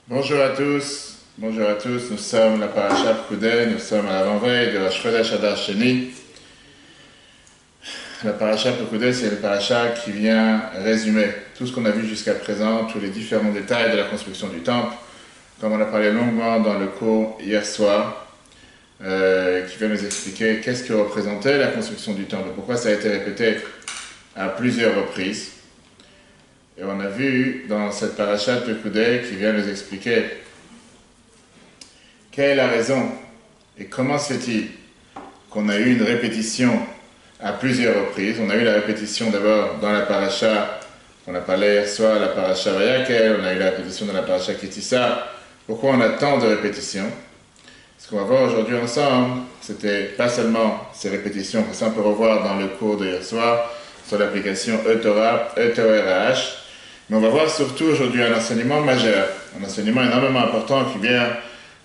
Bonjour à tous, nous sommes la Parashat Pekudei, nous sommes à l'avant-veille de Rosh Chodesh Adar Sheni. La Parashat Pekudei, c'est le parasha qui vient résumer tout ce qu'on a vu jusqu'à présent, tous les différents détails de la construction du temple, comme on a parlé longuement dans le cours hier soir, qui vient nous expliquer qu'est-ce que représentait la construction du temple, pourquoi ça a été répété à plusieurs reprises. Et on a vu dans cette parashat Pekudei qui vient nous expliquer quelle est la raison et comment se fait-il qu'on a eu une répétition à plusieurs reprises. On a eu la répétition d'abord dans la parasha qu'on a parlé hier soir, la parasha Vayakel, on a eu la répétition dans la parasha Kitissa. Pourquoi on a tant de répétitions? Ce qu'on va voir aujourd'hui ensemble, c'était pas seulement ces répétitions, que ça on peut revoir dans le cours de hier soir sur l'application E-Torah, E-Torah-RH. Mais on va voir surtout aujourd'hui un enseignement majeur, un enseignement énormément important qui vient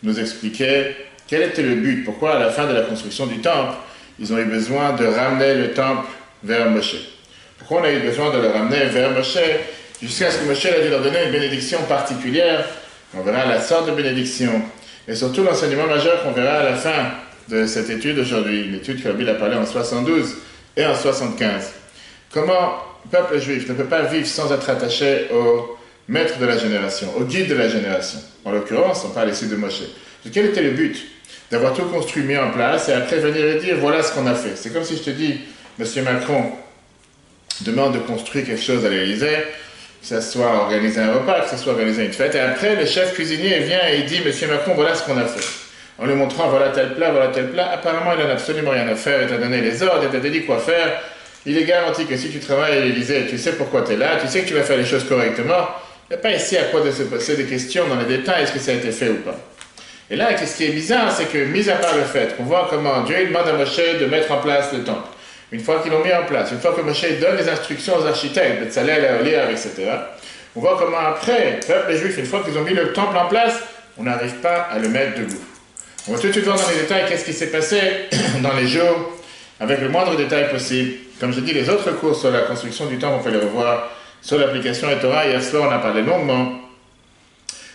nous expliquer quel était le but, pourquoi à la fin de la construction du temple, ils ont eu besoin de ramener le temple vers Moshe. Pourquoi on a eu besoin de le ramener vers Moshe jusqu'à ce que Moshe a dû leur donner une bénédiction particulière. On verra la sorte de bénédiction et surtout l'enseignement majeur qu'on verra à la fin de cette étude aujourd'hui, une étude que Rabbi a parlé en 72 et en 75. Comment le peuple juif ne peut pas vivre sans être attaché au maître de la génération, au guide de la génération. En l'occurrence, on parle ici de Moshe. Donc, quel était le but? D'avoir tout construit, mis en place, et après venir et dire, voilà ce qu'on a fait. C'est comme si je te dis, Monsieur Macron demande de construire quelque chose à l'Élysée, que ce soit organiser un repas, que ce soit organiser une fête, et après, le chef cuisinier vient et il dit, Monsieur Macron, voilà ce qu'on a fait. En lui montrant, voilà tel plat, apparemment, il n'en a absolument rien à faire, il t'a donné les ordres, il t'a dit quoi faire. Il est garanti que si tu travailles à l'Élysée, tu sais pourquoi tu es là, tu sais que tu vas faire les choses correctement, il n'y a pas ici à quoi de se poser des questions dans les détails, est-ce que ça a été fait ou pas. Et là, ce qui est bizarre, c'est que, mis à part le fait qu'on voit comment Dieu demande à Moshe de mettre en place le temple, une fois qu'ils l'ont mis en place, une fois que Moshe donne les instructions aux architectes, Betzalel, Aholiab, etc., on voit comment après, le peuple juif, une fois qu'ils ont mis le temple en place, on n'arrive pas à le mettre debout. On va tout de suite voir dans les détails qu'est-ce qui s'est passé dans les jours, avec le moindre détail possible. Comme je dis, les autres cours sur la construction du temple, on peut les revoir sur l'application E-Torah. Hier soir, on a parlé longuement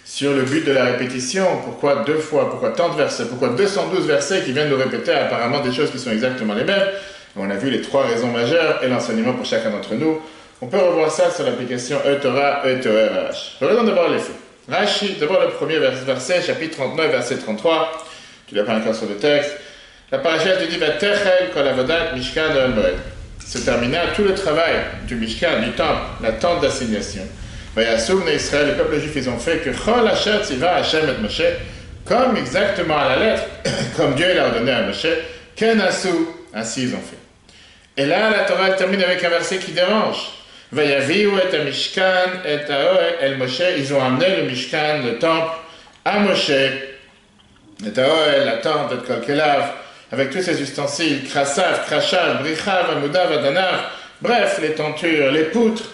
sur le but de la répétition. Pourquoi deux fois, pourquoi tant de versets, pourquoi 212 versets qui viennent nous répéter apparemment des choses qui sont exactement les mêmes. On a vu les trois raisons majeures et l'enseignement pour chacun d'entre nous. On peut revoir ça sur l'application E-Torah, E-Torah RH. Regardons d'abord les faits. Rashi, d'abord le premier verset, chapitre 39, verset 33. Tu l'as pas encore sur le texte. La parasha te dit, Vatechel kol avodat mishkan Moed. Se termina tout le travail du Mishkan, du temple, la tente d'assignation. Vayasoum Israël, le peuple juif, ils ont fait que Chol Asher Tziva Hashem et Moshe, comme exactement à la lettre, comme Dieu l'a ordonné à Moshe, Ken Asou, ainsi ils ont fait. Et là, la Torah elle termine avec un verset qui dérange. Vayaviu et Mishkan et El Moshe, ils ont amené le Mishkan, le temple, à Moshe, et la tente, et Kol Kelav, avec tous ces ustensiles, krasav, krashav, brichav, amudav, adanav, bref, les tentures, les poutres,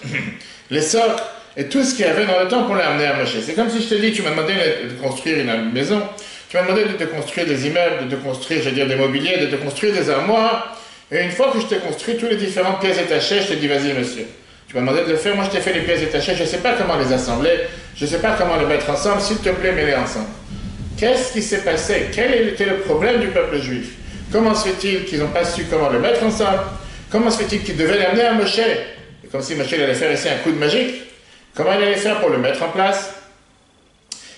les socles, et tout ce qu'il y avait dans le temple, on l'a amené à Moshe. C'est comme si je te dis, tu m'as demandé de construire une maison, tu m'as demandé de te construire des immeubles, de te construire, je veux dire, des mobiliers, de te construire des armoires, et une fois que je t'ai construit tous les différentes pièces détachées, je te dis, vas-y monsieur, tu m'as demandé de le faire, moi je t'ai fait les pièces détachées, je ne sais pas comment les assembler, je ne sais pas comment les mettre ensemble, s'il te plaît, mets-les ensemble. Qu'est-ce qui s'est passé? Quel était le problème du peuple juif? Comment se fait-il qu'ils n'ont pas su comment le mettre ensemble? Comment se fait-il qu'ils devaient l'amener à Moshe? Comme si Moshe allait faire ici un coup de magique. Comment il allait faire pour le mettre en place?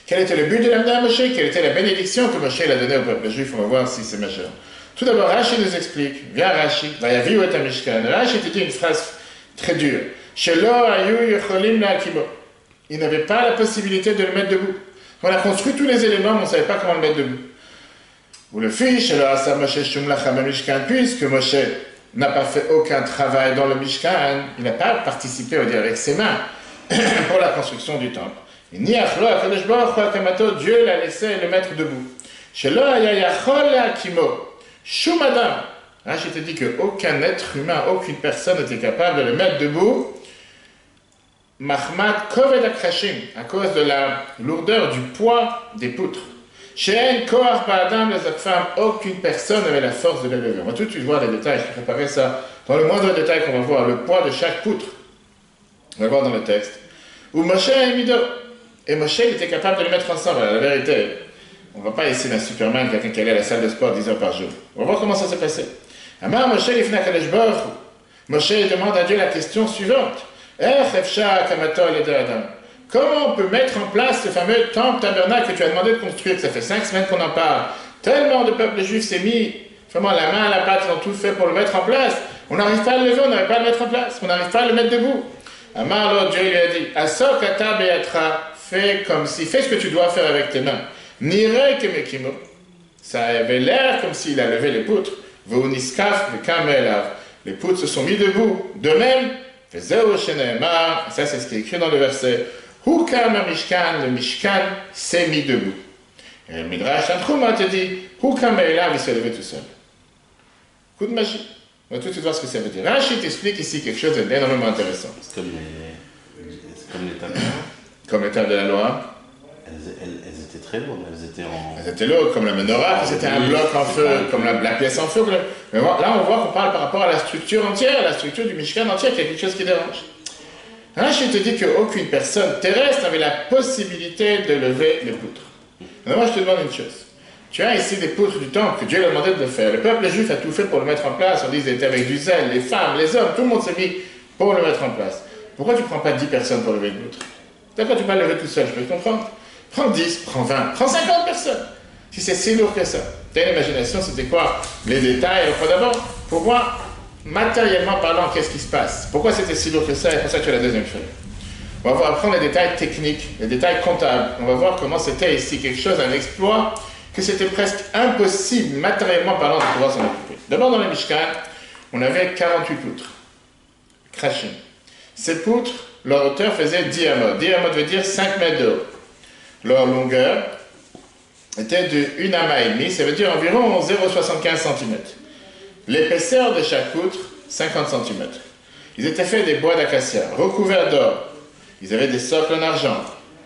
Quel était le but de l'amener à Moshe? Quelle était la bénédiction que Moshe a donnée au peuple juif? On va voir si c'est majeur. Tout d'abord, Rashi nous explique. Viens Rashi. Vayaviu et Mishkan. Rashi te dit une phrase très dure. Shelo ayu yecholim le'akimo. Il n'avait pas la possibilité de le mettre debout. On a construit tous les éléments, mais on ne savait pas comment le mettre debout. Ou le fiche, puisque Moshe n'a pas fait aucun travail dans le Mishkan, il n'a pas participé, on va dire, avec ses mains pour la construction du temple. Dieu l'a laissé le mettre debout. Je te dis qu'aucun être humain, aucune personne n'était capable de le mettre debout. Mahmat koved akrashim, à cause de la lourdeur du poids des poutres. Chez Koar Ba'adam, les autres femmes, aucune personne n'avait la force de les lever. On va tout de suite voir les détails, je vais préparer ça dans le moindre détail qu'on va voir, le poids de chaque poutre. On va voir dans le texte. Ou Moshe et Mido. et Moshe il était capable de les mettre ensemble. Alors, la vérité, on ne va pas essayer d'un Superman, quelqu'un qui allait à la salle de sport 10 heures par jour. On va voir comment ça s'est passé. Amar Moshe Lifnei Kadosh Baruch Hu. Moshe demande à Dieu la question suivante. Comment on peut mettre en place ce fameux temple tabernacle que tu as demandé de construire, que ça fait 5 semaines qu'on en parle. Tellement de peuple juif s'est mis vraiment la main à la pâte, ils ont tout fait pour le mettre en place. On n'arrive pas à le lever, on n'arrive pas à le mettre en place, on n'arrive pas à le mettre debout. Amar, alors Dieu lui a dit, Asok ata be'atra, fais comme si, fais ce que tu dois faire avec tes mains. Nire kemekimo. Ça avait l'air comme s'il a levé les poutres. Ve'uniskaf ve'kamelav. Les poutres se sont mis debout. De même, Fezeo sheneemar, ça c'est ce qui est écrit dans le verset, Hukam mishkan, le mishkan s'est mis debout. Et le Midrash Tanchuma te dit, Hukam elav, il s'est levé tout seul. Coup de magie. On va tout de suite voir ce que ça veut dire. Rachid t'explique ici quelque chose d'énormément intéressant. C'est comme les tables. Comme les tables de la loi. Elles étaient très lourdes, elles étaient en... Elles étaient lourdes, comme la menorah, c'était un bloc en feu, comme la pièce en feu. Mais là, on voit qu'on parle par rapport à la structure entière, à la structure du Mishkan entier, qu'il y a quelque chose qui dérange. Rachid te dit qu'aucune personne terrestre avait la possibilité de lever les poutres. Mais moi, je te demande une chose. Tu as ici des poutres du temple que Dieu lui a demandé de le faire. Le peuple juif a tout fait pour le mettre en place. On dit qu'ils étaient avec du zèle, les femmes, les hommes, tout le monde s'est mis pour le mettre en place. Pourquoi tu ne prends pas 10 personnes pour lever une poutre? D'accord, tu peux pas le lever tout seul, je peux te comprendre. Prends 10, prends 20, prends 50 personnes. Si c'est si lourd que ça. Tu as une imagination, c'était quoi? Les détails, alors d'abord, pour voir, matériellement parlant, qu'est-ce qui se passe? Pourquoi c'était si lourd que ça? Et pour ça, tu as la deuxième feuille. On va apprendre les détails techniques, les détails comptables. On va voir comment c'était ici quelque chose, un exploit, que c'était presque impossible, matériellement parlant, de pouvoir s'en occuper. D'abord, dans le Mishkan, on avait 48 poutres. Krachim. Ces poutres, leur hauteur faisait 10 amot. 10 amot veut dire 5 mètres de haut. Leur longueur était de 1 amas et demi, ça veut dire environ 0,75 cm. L'épaisseur de chaque poutre, 50 cm. Ils étaient faits des bois d'acacia, recouverts d'or. Ils avaient des socles en argent.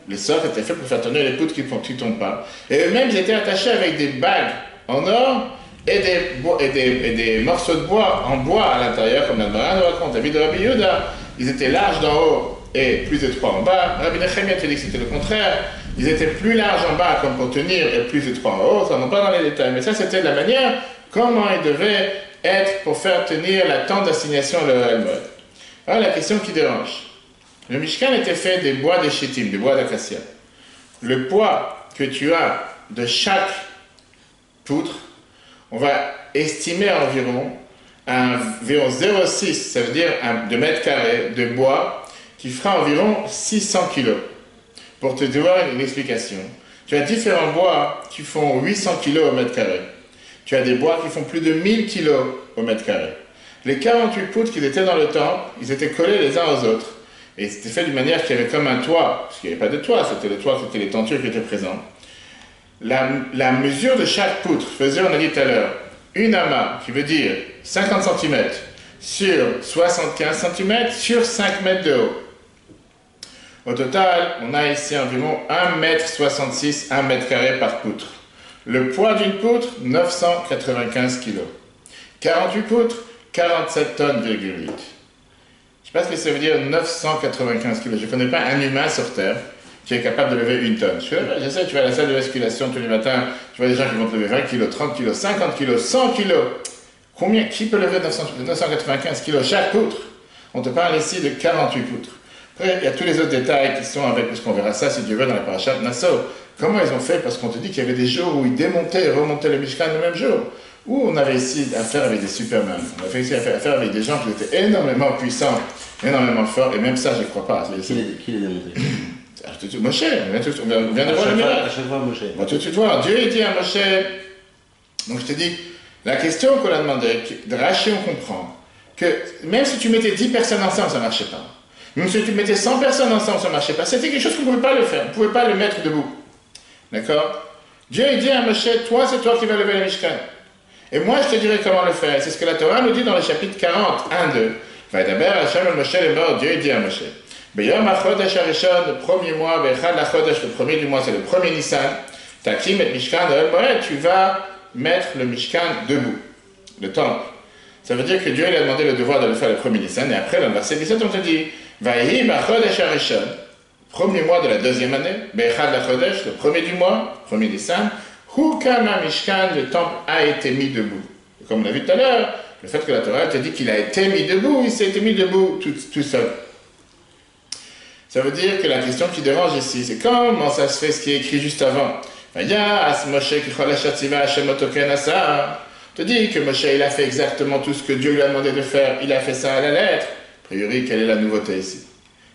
Les socles étaient faits pour faire tenir les poutres qui ne tombent pas. Et eux-mêmes, ils étaient attachés avec des bagues en or et des morceaux de bois en bois à l'intérieur, comme l'Admara nous raconte. David de Rabbi Yehuda, ils étaient larges d'en haut et plus étroits en bas. Rabbi Nechemia te dit que c'était le contraire. Ils étaient plus larges en bas comme pour tenir et plus étroits en haut. Ça ne va pas dans les détails. Mais ça, c'était la manière comment ils devaient être pour faire tenir la tente d'assignation à leur mode. Alors la question qui dérange. Le Mishkan était fait des bois de shittim, des bois d'acacia. Le poids que tu as de chaque poutre, on va estimer environ 0,6, ça veut dire de mètres carrés de bois qui fera environ 600 kilos. Pour te donner une explication, tu as différents bois qui font 800 kilos au mètre carré. Tu as des bois qui font plus de 1000 kilos au mètre carré. Les 48 poutres qui étaient dans le temple, ils étaient collés les uns aux autres. Et c'était fait d'une manière qu'il y avait comme un toit, parce qu'il n'y avait pas de toit, c'était le toit, c'était les tentures qui étaient présentes. La mesure de chaque poutre faisait, on a dit tout à l'heure, une amas, qui veut dire 50 cm sur 75 cm sur 5 mètres de haut. Au total, on a ici environ 1,66 m, 1 mètre carré par poutre. Le poids d'une poutre, 995 kg. 48 poutres, 47 tonnes,8. Je ne sais pas ce que ça veut dire 995 kg. Je ne connais pas un humain sur Terre qui est capable de lever une tonne. Je sais, tu vas à la salle de musculation tous les matins, tu vois des gens qui vont te lever 20 kg, 30 kg, 50 kg, 100 kg. Qui peut lever 995 kg chaque poutre? On te parle ici de 48 poutres. Après, il y a tous les autres détails qui sont avec, parce qu'on verra ça si Dieu veut dans la parasha de Nassau. Comment ils ont fait? Parce qu'on te dit qu'il y avait des jours où ils démontaient et remontaient le Mishkan le même jour. Où on avait ici affaire avec des supermen. On avait ici affaire avec des gens qui étaient énormément puissants, énormément forts, et même ça, je ne crois pas. Qui les démontait? Moshe, on vient de voir le miracle. À chaque fois, Moshe. On va tout de suite voir. Dieu dit à Moshe, donc je te dis, la question qu'on a demandé, de Rachi, on comprend que même si tu mettais 10 personnes ensemble, ça ne marchait pas. Même si tu mettais 100 personnes ensemble, ça ne marchait pas. C'était quelque chose qu'on ne pouvait pas le faire. On ne pouvait pas le mettre debout. D'accord? Dieu dit à Moshe, toi, c'est toi qui vas lever le Mishkan. Et moi, je te dirai comment le faire. C'est ce que la Torah nous dit dans le chapitre 40, 1-2. Vaïdaber Hashem el Moshe est mort. Dieu dit à Moshe, Beyom HaChodesh HaRishon, le premier mois, Bechad LaChodesh, le premier du mois, c'est le premier Nissan. Takim et Mishkan de Moed, tu vas mettre le Mishkan debout, le temple. Ça veut dire que Dieu lui a demandé le devoir de le faire le premier Nissan. Et après, dans le verset 17, on te dit, Vaïhi HaChodesh HaRishon, premier mois de la deuxième année, Bechad la Chodesh, le premier du mois, premier Nissan, Hukama Mishkan, le temple a été mis debout. Et comme on l'a vu tout à l'heure, le fait que la Torah te dit qu'il a été mis debout, il s'est été mis debout tout seul. Ça veut dire que la question qui dérange ici, c'est comment ça se fait ce qui est écrit juste avant. Te dit que Moshe il a fait exactement tout ce que Dieu lui a demandé de faire, il a fait ça à la lettre. A priori, quelle est la nouveauté ici?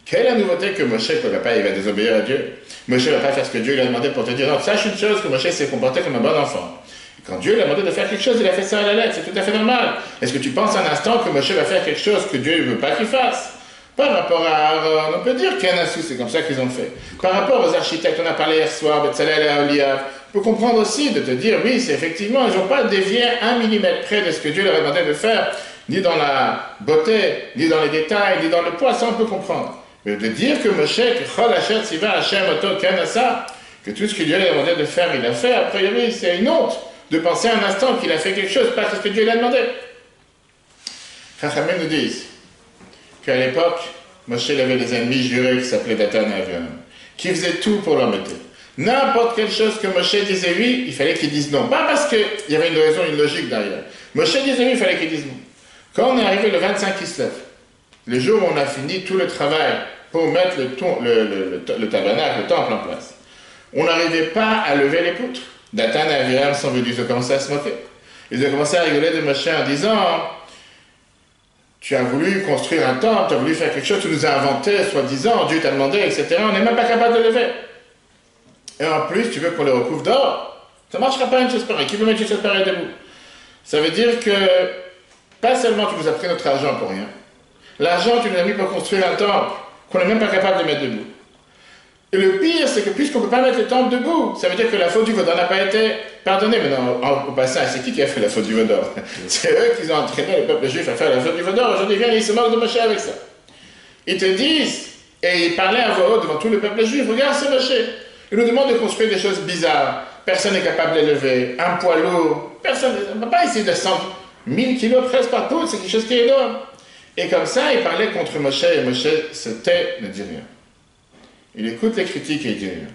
Quelle est la nouveauté que Moshe ne va pas, il va désobéir à Dieu? Moshe ne va pas faire ce que Dieu lui a demandé pour te dire, non, sache une chose, que Moshe s'est comporté comme un bon enfant. Et quand Dieu lui a demandé de faire quelque chose, il a fait ça à la lettre, c'est tout à fait normal. Est-ce que tu penses un instant que Moshe va faire quelque chose que Dieu ne veut pas qu'il fasse? Par rapport à Aaron, on peut dire qu'il y a un assou, c'est comme ça qu'ils ont fait. Par rapport aux architectes, on a parlé hier soir, Betzalel et Aholiab, on peut comprendre aussi de te dire, oui, c'est effectivement, ils n'ont pas dévié 1 millimètre près de ce que Dieu leur a demandé de faire, ni dans la beauté, ni dans les détails, ni dans le poids, ça on peut comprendre. Mais de dire que Moshe, que tout ce que Dieu lui a demandé de faire, il a fait, a priori, c'est une honte de penser un instant qu'il a fait quelque chose, pas ce que Dieu lui a demandé. Chachamim nous disent qu'à l'époque, Moshe avait des ennemis jurés qui s'appelaient Datan et Aviram, qui faisaient tout pour l'embêter. N'importe quelle chose que Moshe disait oui, il fallait qu'il dise non. Pas parce qu'il y avait une raison, une logique derrière. Moshe disait oui, il fallait qu'il dise non. Quand on est arrivé le 25 Kislev, le jour où on a fini tout le travail pour mettre le tabernacle, le temple en place, on n'arrivait pas à lever les poutres. Datan et Aviram sont venus, ils ont commencé à se moquer. Ils ont commencé à rigoler de Moshe en disant tu as voulu construire un temple, tu as voulu faire quelque chose, tu nous as inventé, soi-disant, Dieu t'a demandé, etc. On n'est même pas capable de lever. Et en plus, tu veux qu'on les recouvre d'or? Ça ne marchera pas une chose pareille. Qui veut mettre une chose pareille debout? Ça veut dire que, pas seulement tu nous as pris notre argent pour rien, l'argent tu nous as mis pour construire un temple qu'on n'est même pas capable de mettre debout. Et le pire, c'est que puisqu'on ne peut pas mettre le temple debout, ça veut dire que la faute du Vaudor n'a pas été pardonnée. Maintenant, au passage, c'est qui a fait la faute du Vaudor? C'est eux qui ont entraîné le peuple juif à faire la faute du Vaudor. Aujourd'hui, ils viennent et ils se moquent de Moshe avec ça. Ils te disent, et ils parlaient à voix haute devant tout le peuple juif, regarde ce Moshe. Il nous demande de construire des choses bizarres. Personne n'est capable de les lever. Un poids lourd. Personne ne va pas essayer de descendre 1000 kilos presque par poutre. C'est quelque chose qui est énorme. Et comme ça, il parlait contre Moshe et Moshe se tait, ne dit rien. Il écoute les critiques et il dit rien.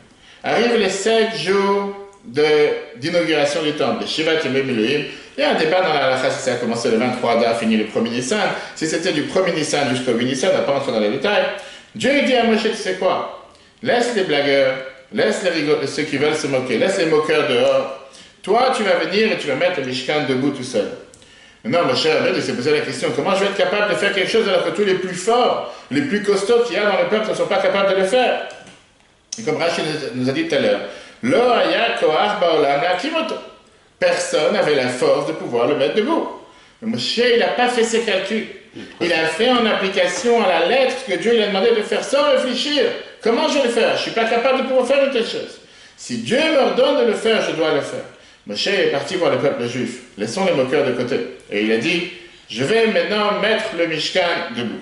Arrivent les 7 jours d'inauguration du temple, de Shivat Yemei Miluim. Il y a un débat dans la halakha si ça a commencé le 23 Adar, fini le 1er Nissan. Si c'était du 1er Nissan jusqu'au 8 Nissan, on ne va pas rentrer dans les détails. Dieu dit à Moshe, tu sais quoi? Laisse les blagueurs, laisse ceux qui veulent se moquer, laisse les moqueurs dehors. Toi, tu vas venir et tu vas mettre le Mishkan debout tout seul. Maintenant, Moshe Rabbeinu s'est posé la question, comment je vais être capable de faire quelque chose alors que tous les plus forts, les plus costauds qu'il y a dans le peuple ne sont pas capables de le faire? Et comme Rachid nous a dit tout à l'heure, Lo haya koach ba'olam le'akimoto. Personne n'avait la force de pouvoir le mettre debout. Mais Moshe, il n'a pas fait ses calculs. Il a fait en application à la lettre ce que Dieu lui a demandé de faire sans réfléchir. Comment je vais le faire? Je ne suis pas capable de pouvoir faire une telle chose. Si Dieu m'ordonne de le faire, je dois le faire. Moshe est parti voir le peuple juif. Laissons les moqueurs de côté. Et il a dit, je vais maintenant mettre le Mishkan debout.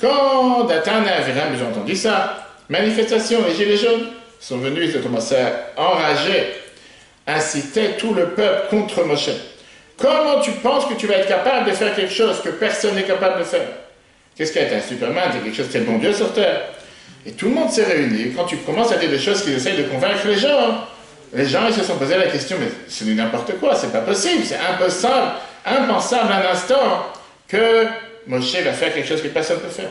Quand Datan et Aviram, ils ont entendu ça, manifestation, les gilets jaunes sont venus, ils ont commencé à enrager, inciter tout le peuple contre Moshe. Comment tu penses que tu vas être capable de faire quelque chose que personne n'est capable de faire? Qu'est-ce qu'il y a? Un Superman, c'est quelque chose qui est bon Dieu sur terre. Et tout le monde s'est réuni. Quand tu commences à dire des choses qui essayent de convaincre les gens, ils se sont posé la question, mais c'est n'importe quoi, c'est pas possible, c'est impossible, impensable un instant que Moshe va faire quelque chose que personne ne peut faire.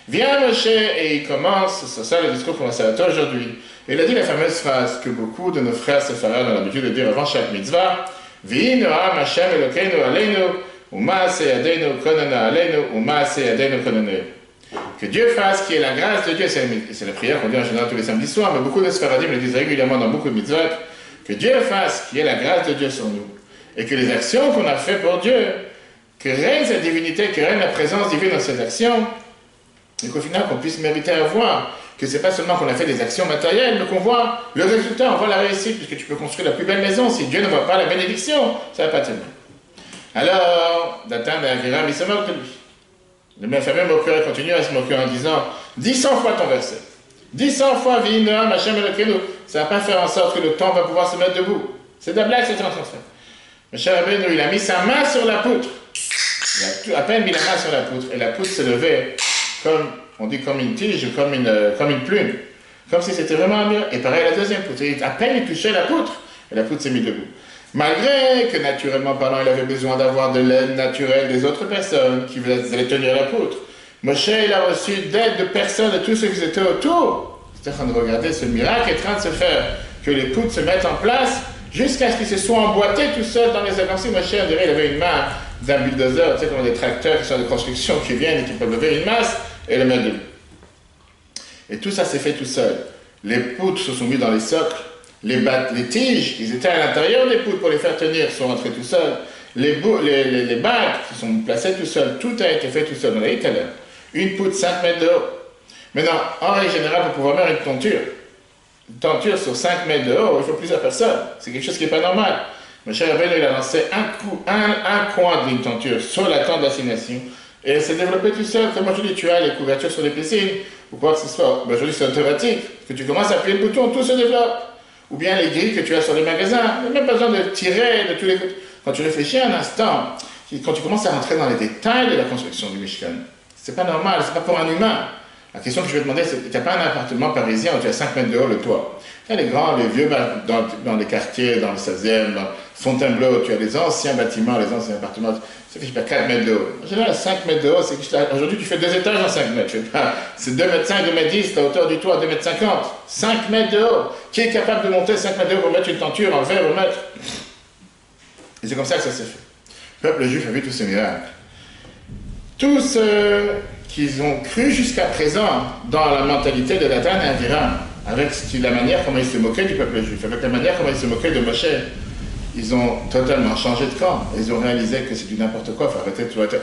Vient Moshe et il commence, c'est ça le discours qu'on va s'arrêter aujourd'hui. Il a dit la fameuse phrase que beaucoup de nos frères séfarades ont l'habitude de dire avant chaque mitzvah, V'hi no'am Hashem Elokeinu aleinu, u'ma'aseh yadeinu konana aleinu, u'ma'aseh yadeinu konaneu. Que Dieu fasse, qui est la grâce de Dieu, c'est la prière qu'on dit en général tous les samedis soirs, mais beaucoup de séfaradim le disent régulièrement dans beaucoup de mitzvot, que Dieu fasse, qui est la grâce de Dieu sur nous, et que les actions qu'on a faites pour Dieu, que règne sa divinité, que règne la présence divine dans ces actions, et qu'au final qu'on puisse mériter à voir que c'est pas seulement qu'on a fait des actions matérielles, mais qu'on voit le résultat, on voit la réussite, puisque tu peux construire la plus belle maison, si Dieu ne voit pas la bénédiction, ça va pas tenir. Alors, Datan et Aviram, ils se moquent de lui. Le même fameux moqueur continue à se moquer en disant, dis 100 fois ton verset. Dis 100 fois, V'hi no'am Hashem Elokeinu. Ça va pas faire en sorte que le temps va pouvoir se mettre debout. C'est de la blague, c'est en train de faire. Moshe Rabbeinu, il a mis sa main sur la poutre. Il a à peine mis la main sur la poutre. Et la poutre s'est levée comme, on dit comme une tige, comme une plume. Comme si c'était vraiment un miracle. Et pareil, la deuxième poutre. Et à peine il touchait la poutre, et la poutre s'est mise debout. Malgré que, naturellement parlant, il avait besoin d'avoir de l'aide naturelle des autres personnes qui allaient tenir la poutre. Moshe, il a reçu d'aide de personnes, de tous ceux qui étaient autour. C'était en train de regarder ce miracle est en train de se faire. Que les poutres se mettent en place jusqu'à ce qu'ils se soient emboîtés tout seuls dans les avancées. Moshe, on dirait, il avait une main d'un bulldozer, tu sais, comme des tracteurs qui sont de construction qui viennent et qui peuvent lever une masse et le mettre debout. Et tout ça s'est fait tout seul. Les poutres se sont mis dans les socles. Les tiges, ils étaient à l'intérieur des poutres pour les faire tenir, sont rentrés tout seuls. Les bacs se sont placés tout seuls. Tout a été fait tout seul. On l'a dit tout à l'heure. Une poutre 5 mètres de haut. Maintenant, en règle générale, pour pouvoir faire une tenture sur 5 mètres de haut, il faut plusieurs personnes. C'est quelque chose qui n'est pas normal. Moshe Rabbeinu, il a lancé un coin d'une tenture sur la tente d'assignation et elle s'est développée tout seul. Comme aujourd'hui, tu as les couvertures sur les piscines ou quoi que ce soit. Ben, aujourd'hui, c'est automatique. Que tu commences à appuyer le bouton, tout se développe. Ou bien les grilles que tu as sur les magasins. Il n'y a même pas besoin de tirer de tous les côtés. Quand tu réfléchis un instant, quand tu commences à rentrer dans les détails de la construction du Mishkan, c'est pas normal, c'est pas pour un humain. La question que je vais te demander, c'est tu n'as pas un appartement parisien où tu as 5 mètres de haut le toit. Tu as les grands, les vieux, dans les quartiers, dans le 16e, dans Fontainebleau, tu as les anciens bâtiments, les anciens appartements, ça fait je sais pas 4 mètres de haut. En général, 5 mètres de haut, c'est que aujourd'hui tu fais 2 étages en 5 mètres. C'est 2 mètres 5, 2 mètres 10, la hauteur du toit, 2 mètres 50. 5 mètres de haut. Qui est capable de monter 5 mètres de haut pour mettre une tenture en verre, remettre? Et c'est comme ça que ça s'est fait. Le peuple juif a vu tous ces miracles. Tous ceux qu'ils ont cru jusqu'à présent dans la mentalité de Dathan et Abiram, avec la manière comment ils se moquaient du peuple juif, avec la manière comment ils se moquaient de Moshe, ils ont totalement changé de camp. Ils ont réalisé que c'est du n'importe quoi, il faut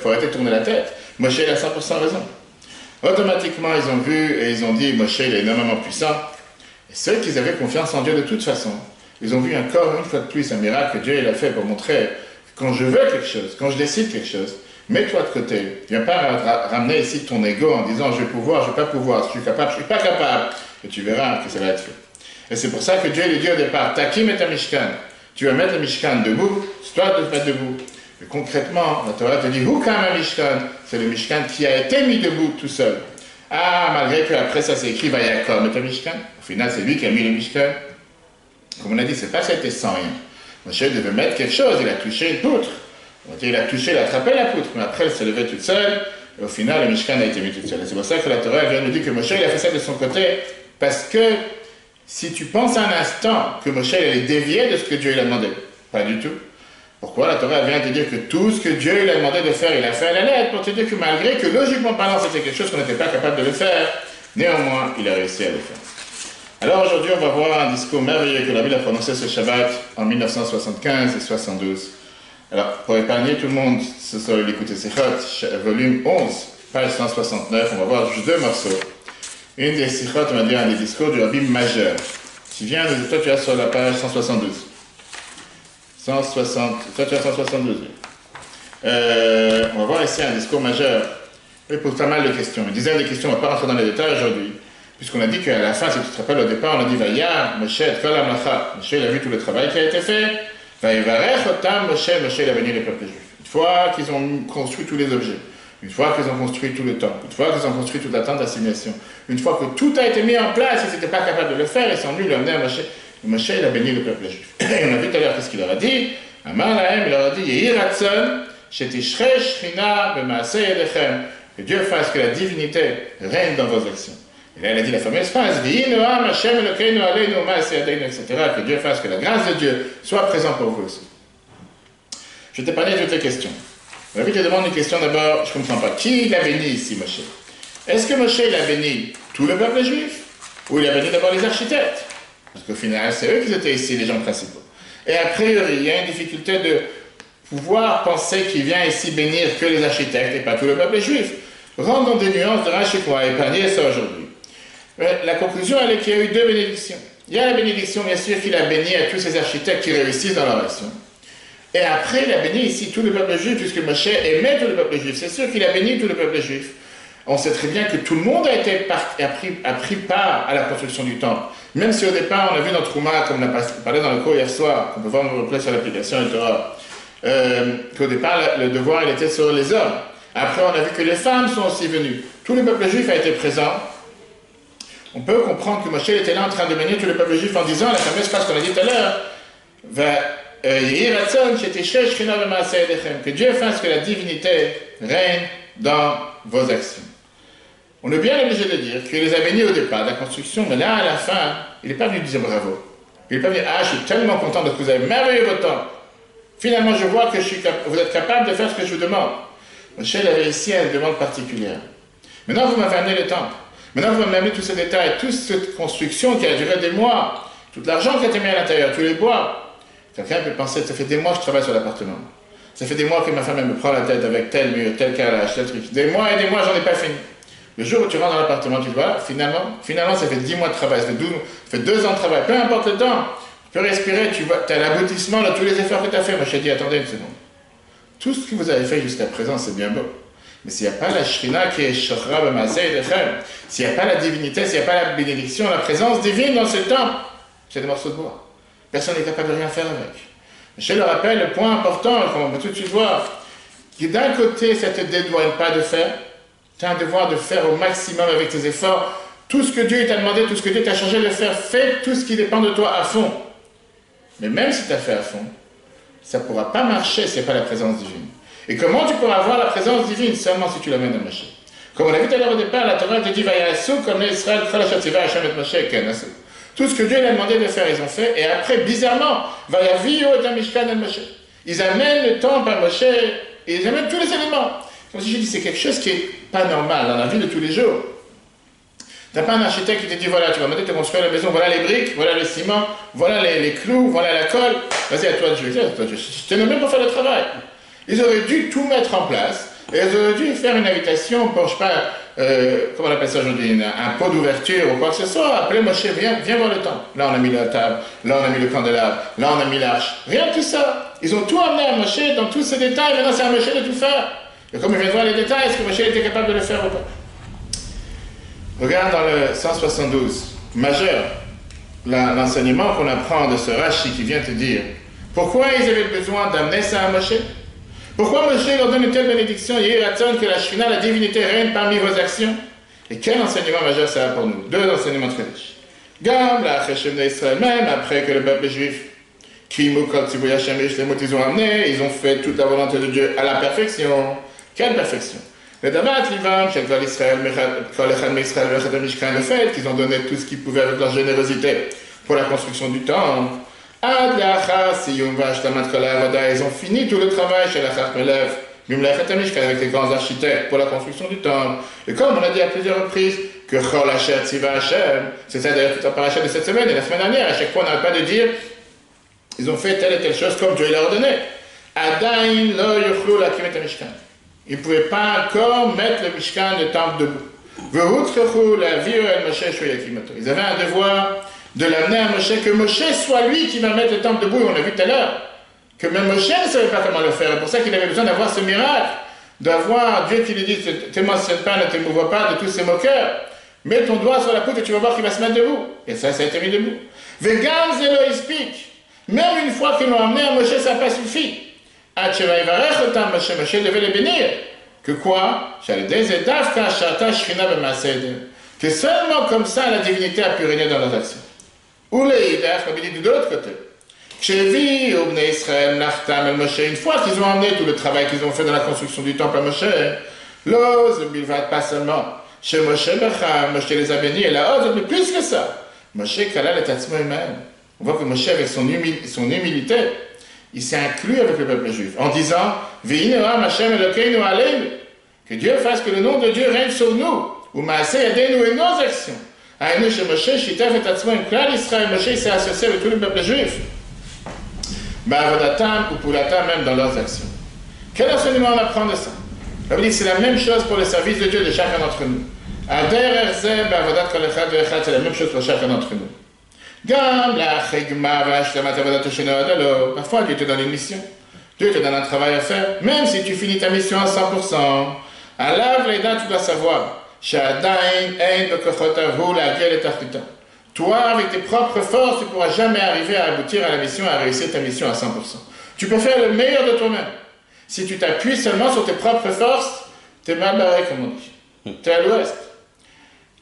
arrêter de tourner la tête. Moshe, il a 100% raison. Automatiquement, ils ont vu et ils ont dit, Moshe, il est énormément puissant. Et ceux qui avaient confiance en Dieu de toute façon, ils ont vu encore une fois de plus un miracle que Dieu il a fait pour montrer que quand je veux quelque chose, quand je décide quelque chose, mets-toi de côté. Viens pas ramener ici ton ego en disant je vais pouvoir, je ne vais pas pouvoir, je suis capable, je ne suis pas capable. Et tu verras que ça va être fait. Et c'est pour ça que Dieu lui dit au départ, Takim et ta Mishkan. Tu vas mettre le Mishkan debout, c'est toi de te mettre debout. Mais concrètement, la Torah te dit, Hukam Mishkan, c'est le Mishkan qui a été mis debout tout seul. Ah, malgré qu'après ça s'est écrit Vayakom et ta Mishkan. Au final, c'est lui qui a mis le Mishkan. Comme on a dit, c'est pas que ça a été sans rien. Moshe devait mettre quelque chose, il a touché une poutre. Il a touché, il a attrapé la poutre, mais après elle s'est levée toute seule, et au final le Mishkan a été mis toute seule. Et c'est pour ça que la Torah vient nous dire que Moshe il a fait ça de son côté, parce que si tu penses un instant que Moshe allait dévier de ce que Dieu lui a demandé, pas du tout. Pourquoi la Torah vient te dire que tout ce que Dieu lui a demandé de faire, il a fait à la lettre, pour te dire que malgré que logiquement parlant c'était quelque chose qu'on n'était pas capable de le faire, néanmoins il a réussi à le faire. Alors aujourd'hui on va voir un discours merveilleux que la Bible a prononcé ce Shabbat en 1975 et 72. Alors, pour épargner tout le monde, ce soir, l'écoute Sichot, volume 11, page 169, on va voir juste 2 morceaux. Une des Sichot, on va dire un des discours du Rabbi majeur. Toi tu as sur la page 172. 160, toi tu as 172. On va voir ici un discours majeur. Il pose pas mal de questions. Une dizaine de questions, on ne va pas rentrer dans les détails aujourd'hui. Puisqu'on a dit qu'à la fin, si tu te rappelles au départ, on a dit Vaya, Moshe, Kol Amlacha. Moshe, il a vu tout le travail qui a été fait. Moshe, il a béni le peuple juif. Une fois qu'ils ont construit tous les objets, une fois qu'ils ont construit tout le temple, une fois qu'ils ont construit toute la tente d'assignation, une fois que tout a été mis en place, ils n'étaient pas capables de le faire, ils sont venus le amener à Moshe. Moshe, il a béni le peuple juif. Et on a vu tout à l'heure qu'est-ce qu'il leur a dit. Amar Lahem, il leur a dit Yehi Ratzon, Shetishrei Shechina B'maaseh Yedechem. Que Dieu fasse que la divinité règne dans vos actions. Et là, il a dit la fameuse phrase, etc. Que Dieu fasse que la grâce de Dieu soit présente pour vous aussi. Je t'ai parlé de toutes les questions. La Bible te demande une question d'abord, je ne comprends pas. Qui l'a béni ici, Moshe? Est-ce que Moshe il a béni tout le peuple juif? Ou il a béni d'abord les architectes? Parce qu'au final, c'est eux qui étaient ici, les gens principaux. Et a priori, il y a une difficulté de pouvoir penser qu'il vient ici bénir que les architectes et pas tout le peuple juif. Rendons des nuances de Rashi qu'on va épargner ça aujourd'hui. La conclusion, elle est qu'il y a eu 2 bénédictions. Il y a la bénédiction, bien sûr, qu'il a béni à tous ces architectes qui réussissent dans leur action. Et après, il a béni ici tout le peuple juif, puisque Moshe aimait tout le peuple juif. C'est sûr qu'il a béni tout le peuple juif. On sait très bien que tout le monde a pris part à la construction du temple. Même si au départ, on a vu dans Trouma, comme on a parlé dans le cours hier soir, qu'on peut voir nous replacer sur l'application du Torah, qu'au départ, le devoir, il était sur les hommes. Après, on a vu que les femmes sont aussi venues. Tout le peuple juif a été présent. on peut comprendre que Moshe était là en train de bénir tout le peuple juif en disant la fameuse phrase qu'on a dit tout à l'heure, que Dieu fasse que la divinité règne dans vos actions. On est bien obligé de dire qu'il les a bénis au départ de la construction, mais là, à la fin, il n'est pas venu dire bravo. Il n'est pas venu dire, je suis tellement content de ce que vous avez merveilleux votre temple. Finalement, je vois que vous êtes capable de faire ce que je vous demande. Moshe avait ici une demande particulière. Maintenant, vous m'avez amené le temple. Maintenant, vous m'avez amené tous ces détails, toute cette construction qui a duré des mois, tout l'argent qui a été mis à l'intérieur, tous les bois. Quelqu'un peut penser, ça fait des mois que je travaille sur l'appartement. Ça fait des mois que ma femme elle me prend la tête avec tel mur, tel carrelage, tel truc. Des mois et des mois, j'en ai pas fini. Le jour où tu rentres dans l'appartement, tu te vois, finalement, ça fait 10 mois de travail, ça fait 2 ans de travail, peu importe le temps. Tu peux respirer, tu vois, tu as l'aboutissement de tous les efforts que tu as fait. Moi, je t'ai dit, attendez une seconde. Tout ce que vous avez fait jusqu'à présent, c'est bien beau. Mais s'il n'y a pas la Shrina qui est Shochra B'Maaseh Yedechem, s'il n'y a pas la divinité, s'il n'y a pas la bénédiction, la présence divine dans ce temple, c'est des morceaux de bois. Personne n'est capable de rien faire avec. Je le rappelle, le point important, qu'on va tout de suite voir, qui d'un côté, ça ne te dédouane pas de faire, tu as un devoir de faire au maximum avec tes efforts, tout ce que Dieu t'a demandé, tout ce que Dieu t'a chargé de faire, fais tout ce qui dépend de toi à fond. Mais même si tu as fait à fond, ça ne pourra pas marcher s'il n'y a pas la présence divine. Et comment tu pourras avoir la présence divine seulement si tu l'amènes à Moshe? Comme on a vu tout à l'heure au départ, la Torah te dit Vayasu comme Israël, Hashem et Moshe et Ken. Tout ce que Dieu leur a demandé de faire, ils ont fait. Et après, bizarrement, Vayaviyu et Mishkan et Moshe. Ils amènent le temple à Moshe et ils amènent tous les éléments. Comme si je dis, c'est quelque chose qui n'est pas normal dans la vie de tous les jours. Tu n'as pas un architecte qui te dit, voilà, tu vas demander de construire la maison, voilà les briques, voilà le ciment, voilà les clous, voilà la colle. Vas-y, à toi de jouer. Je t'ai nommé pour faire le travail. Ils auraient dû tout mettre en place. Et ils auraient dû faire une invitation pour, je ne sais pas, comment on appelle ça aujourd'hui, un pot d'ouverture ou quoi que ce soit. Appelez Moshe, viens voir le temple. Là, on a mis la table, là, on a mis le candélabre, là, on a mis l'arche. Rien de tout ça. Ils ont tout amené à Moshe dans tous ces détails. Maintenant, c'est à Moshe de tout faire. Et comme il vient de voir les détails, est-ce que Moshe était capable de le faire ou pas? Regarde dans le 172, majeur, l'enseignement qu'on apprend de ce Rashi qui vient te dire pourquoi ils avaient besoin d'amener ça à Moshe. Pourquoi Moshe leur donne une telle bénédiction, que la Shrina, la divinité, règne parmi vos actions? Et quel enseignement majeur ça a pour nous? 2 enseignements très riches. Gam, la Cheshem d'Israël même, après que le peuple juif, Kimu Kol Tzivu Yashem les mots ils ont amené, ils ont fait toute la volonté de Dieu à la perfection. Quelle perfection? Le Davat, Livam, Shekval Israël, Kol Echad Mishraël, Vechat Mishkan, le fait qu'ils ont donné tout ce qu'ils pouvaient avec leur générosité pour la construction du temple. Ad Leachar Siyum Vashtamat Kol Ha'avoda, ils ont fini tout le travail chez l'Achar Melev, Mimlechet Mishkan, avec les grands architectes pour la construction du temple. Et comme on a dit à plusieurs reprises, que Chol Asher Tziva Hashem, c'est ça d'ailleurs toute la paracha de cette semaine et la semaine dernière, à chaque fois on n'arrête pas de dire, ils ont fait telle et telle chose comme Dieu leur a ordonné. Adain Lo Yuchlu Lakim et Mishkan. Ils ne pouvaient pas encore mettre le Mishkan, le temple debout. Ils avaient un devoir de l'amener à Moshe, que Moshe soit lui qui va mettre le temple debout. On l'a vu tout à l'heure, que même Moshe ne savait pas comment le faire. C'est pour ça qu'il avait besoin d'avoir ce miracle, d'avoir Dieu qui lui dit, ne t'émotionne pas, ne t'émouvoie pas de tous ces moqueurs. Mets ton doigt sur la poutre et tu vas voir qu'il va se mettre debout. Et ça a été mis debout. Vegam zelo ispik. Même une fois qu'ils l'ont amené à Moshe, ça n'a pas suffi. Moshe devait les bénir. Que quoi? Que seulement comme ça la divinité a pu régner dans leurs actions. Ou les Yidach, comme il dit de l'autre côté. Une fois qu'ils ont amené tout le travail qu'ils ont fait dans la construction du temple à Moshe, l'ose, pas seulement. Chez Moshe, Moshe les a bénis, et la ose, mais plus que ça. Moshe Kalal et Tatzmo Iman. On voit que Moshe, avec son humilité, il s'est inclus avec le peuple juif en disant que Dieu fasse que le nom de Dieu règne sur nous, ou Maaseh Yadenu et nos actions. Aïnou chez Moshe, Shitaf et Tatzmo, une claire Israël, Moshe s'est associé avec tout le peuple juif. Ba'avodatam ou Pulatam, même dans leurs actions. Quel enseignement on apprend de ça? On dit c'est la même chose pour le service de Dieu de chacun d'entre nous. Ader Erze, Ba'avodat Kol Echad Ve'echad, c'est la même chose pour chacun d'entre nous. Parfois Dieu te donne une mission, Dieu te donne un travail à faire, même si tu finis ta mission à 100%. Alors tu dois savoir, toi avec tes propres forces tu ne pourras jamais arriver à aboutir à la mission, à réussir ta mission à 100%. Tu peux faire le meilleur de toi-même. Si tu t'appuies seulement sur tes propres forces, tu es mal barré comme on dit. Tu es à l'ouest.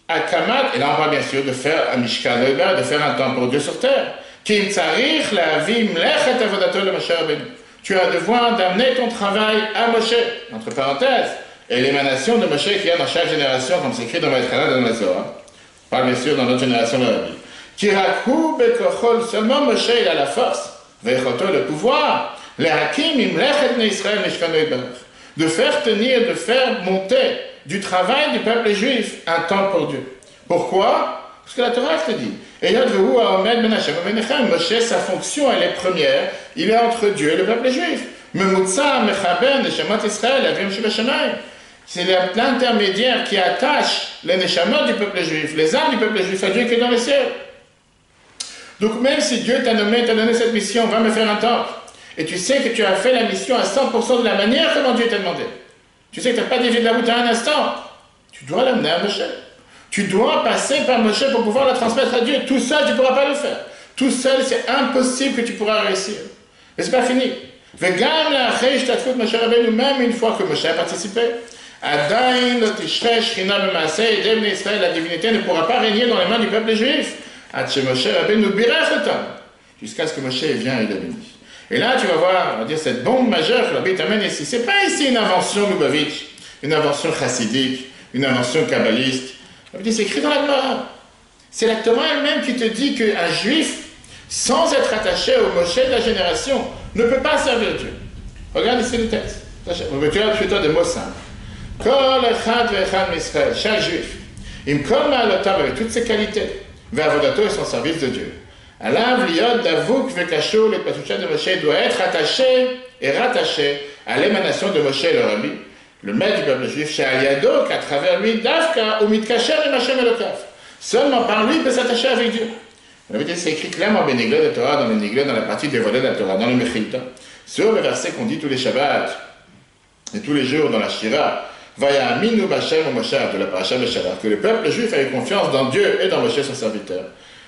Akamat, et là on parle bien sûr de faire un Mishkan, de faire un temple pour Dieu sur terre. Kim tzarich la'avi mlechet avodato le Moshe Rabbeinu. Tu as le devoir d'amener ton travail à Moshe, entre parenthèses, et l'émanation de Moshe qu'il y a dans chaque génération, comme c'est écrit dans Vaïtrana, dans la Zohar. On parle bien sûr dans notre génération de la Bible. Kirakou bekochol, seulement Moshe il a la force, vechoto le pouvoir, le hakim imlechet ne Israël mishkano yitbarach, de faire tenir, de faire monter du travail du peuple juif un temple pour Dieu. Pourquoi? Parce que la Torah te dit. Et Moshe, sa fonction, elle est première. Il est entre Dieu et le peuple juif. C'est l'intermédiaire qui attache les neshamot du peuple juif, les âmes du peuple juif à Dieu qui est dans les cieux. Donc même si Dieu t'a nommé, t'a donné cette mission, va me faire un temple, et tu sais que tu as fait la mission à 100% de la manière comment Dieu t'a demandé, tu sais que tu n'as pas dévié de la route à un instant, tu dois l'amener à Moshe. Tu dois passer par Moshe pour pouvoir la transmettre à Dieu. Tout seul, tu ne pourras pas le faire. Tout seul, c'est impossible que tu pourras réussir. Mais ce n'est pas fini. Même une fois que Moshe a participé, la divinité ne pourra pas régner dans les mains du peuple juif. Jusqu'à ce que Moshe vienne et le bénisse. Et là, tu vas voir, on va dire, cette bombe majeure que l'Abbé t'amène ici. Ce n'est pas ici une invention Lubavitch, une invention chassidique, une invention kabbaliste. C'est écrit dans la Gemara. C'est la Torah elle-même qui te dit qu'un juif, sans être attaché au Moshe de la génération, ne peut pas servir Dieu. Regarde ici le texte. Tu as des mots simples. Kol echad ve'echad m'Israël, chaque juif, im kol ma'alotav, avec toutes ses qualités, ve'avodato et son service de Dieu. Alav liot davuk ve'kashur, le pasoucha de Moshe doit être attaché et rattaché à l'émanation de Moshe le Rabbi, le maître du peuple juif, chez Aliado, qu'à travers lui, Dafka, ou Mitkacher et Machem Elokav. Seulement par lui, il peut s'attacher avec Dieu. C'est écrit clairement en Bénigla de Torah, dans Bénigla, dans la partie des volets de la Torah, dans le Mechilta, sur le verset qu'on dit tous les Shabbats et tous les jours dans la Shira, Vaya Aminu Bachem ou Moshe, de la Paracha Beshalach, que le peuple juif a eu confiance dans Dieu et dans Moshe, son serviteur.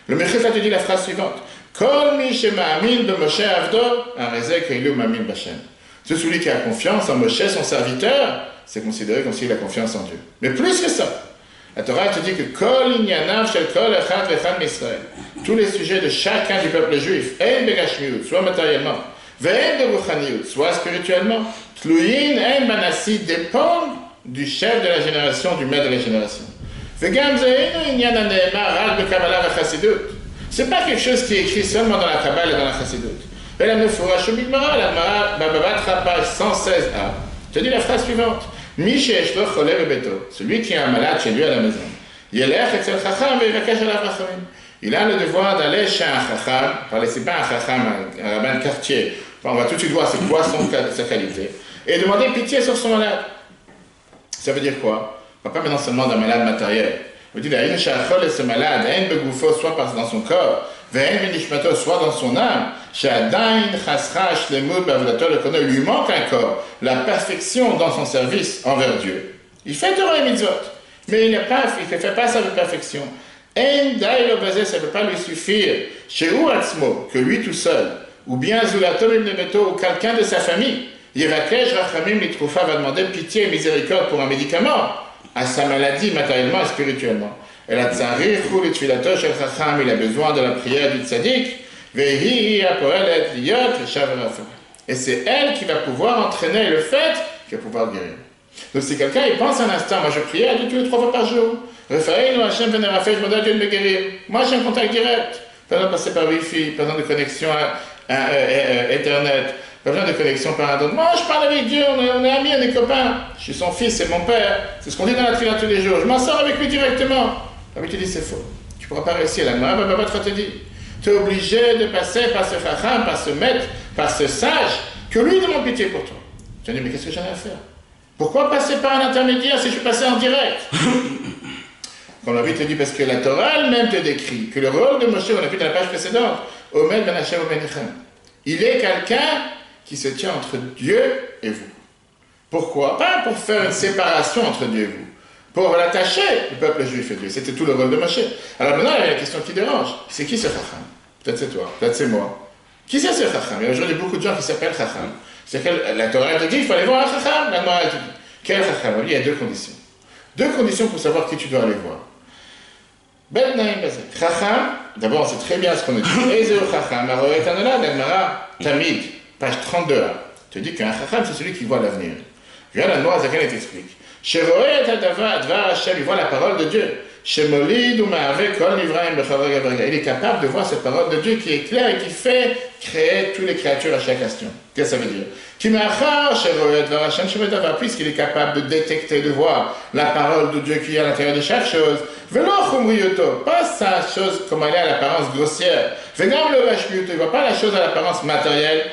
Le Mechilta te dit la phrase suivante, Kol mi shema amin be Moshe avdo, arezek eilu mamin Bachem. Celui qui a confiance en Moshe, son serviteur, c'est considéré comme s'il a confiance en Dieu. Mais plus que ça, la Torah te dit que Kol inyanav shel kol echad vechad m'Israël, tous les sujets de chacun du peuple juif, en begashmiut, soit matériellement, ve'en beruchaniut, soit spirituellement, tluyin en banassi, dépendent du chef de la génération, du maître de la génération. Vegam ze'enu inyan hane'emar rak bekabbalah v'chassidut. C'est pas quelque chose qui est écrit seulement dans la Kabbale et dans la Chassidut. Et la Mefourash Migmara, la Mara, Bababatra, page 116a, te dit la phrase suivante. Mishesh lo cholev beto, celui qui a un malade chez lui à la maison. Yelech etzel chacham ve'yvakesh alav rachamim. Il a le devoir d'aller chez un chacham, c'est pas un chacham, un rabbin de quartier. On va tout de suite voir c'est quoi sa qualité. Et demander pitié sur son malade. Ça veut dire quoi? On ne parle pas maintenant seulement d'un malade matériel. On dit, et ce malade, soit dans son corps, soit dans son âme, il lui manque un corps, la perfection dans son service envers Dieu. Il fait Torah et mitzvot, mais il ne fait pas ça de perfection. Ça ne peut pas lui suffire, que lui tout seul, ou bien ou quelqu'un de sa famille, va demander pitié et miséricorde pour un médicament, à sa maladie matériellement et spirituellement. Il a besoin de la prière du tzaddik, et c'est elle qui va pouvoir entraîner le fait qu'il va pouvoir guérir. Donc si quelqu'un il pense un instant, moi je prie à Dieu tous les 3 fois par jour, Raphaël ou Hachem Vénérafé, je me donne à Dieu de me guérir. Moi j'ai un contact direct, pas besoin de passer par Wi-Fi, pas besoin de connexion à Internet, pas besoin de connexion par un autre. Moi je parle avec Dieu, on est amis, on est copains, je suis son fils, c'est mon père, c'est ce qu'on dit dans la Tfila tous les jours, je m'en sors avec lui directement. La Bible te dit c'est faux, tu ne pourras pas réussir. La Gemara te dit, tu es obligé de passer par ce chacham, par ce maître, par ce sage, que lui demande pitié pour toi. Tu vas dire, mais qu'est-ce que j'en ai à faire? Pourquoi passer par un intermédiaire si je suis passé en direct? Comme la Bible te dit, parce que la Torah elle-même te décrit que le rôle de Moshe, on l'a vu dans la page précédente, Omed ben Hashem ben Echem, il est quelqu'un qui se tient entre Dieu et vous. Pourquoi? Pas pour faire une séparation entre Dieu et vous, pour l'attacher, le peuple juif et Dieu. C'était tout le rôle de Moshe. Alors maintenant, il y a la question qui dérange. C'est qui ce chacham? Peut-être c'est toi, peut-être c'est moi. Qui c'est ce chacham? Il y a aujourd'hui beaucoup de gens qui s'appellent chacham. C'est que la Torah te dit, il faut aller voir un chacham. La Torah te dit, quel chacham? Il y a 2 conditions. 2 conditions pour savoir qui tu dois aller voir. Chacham, d'abord on sait très bien ce qu'on a dit. Ezeu Chacham, Aroet Anola, l'Agmara, Tamid, page 32. Tu dis qu'un Chacham c'est celui qui voit l'avenir. Viens la Noire Zaken et t'explique. Sheroet Advar Hashem, il voit la parole de Dieu. Shemolid ou Ma'ave Kol Nivraim Bechava Gabriel. Il est capable de voir cette parole de Dieu qui est claire et qui fait créer toutes les créatures à chaque instant. Qu'est-ce que ça veut dire? Puisqu'il est capable de détecter, de voir la parole de Dieu qui est à l'intérieur de chaque chose, pas sa chose comme elle est à l'apparence grossière, il ne voit pas la chose à l'apparence matérielle,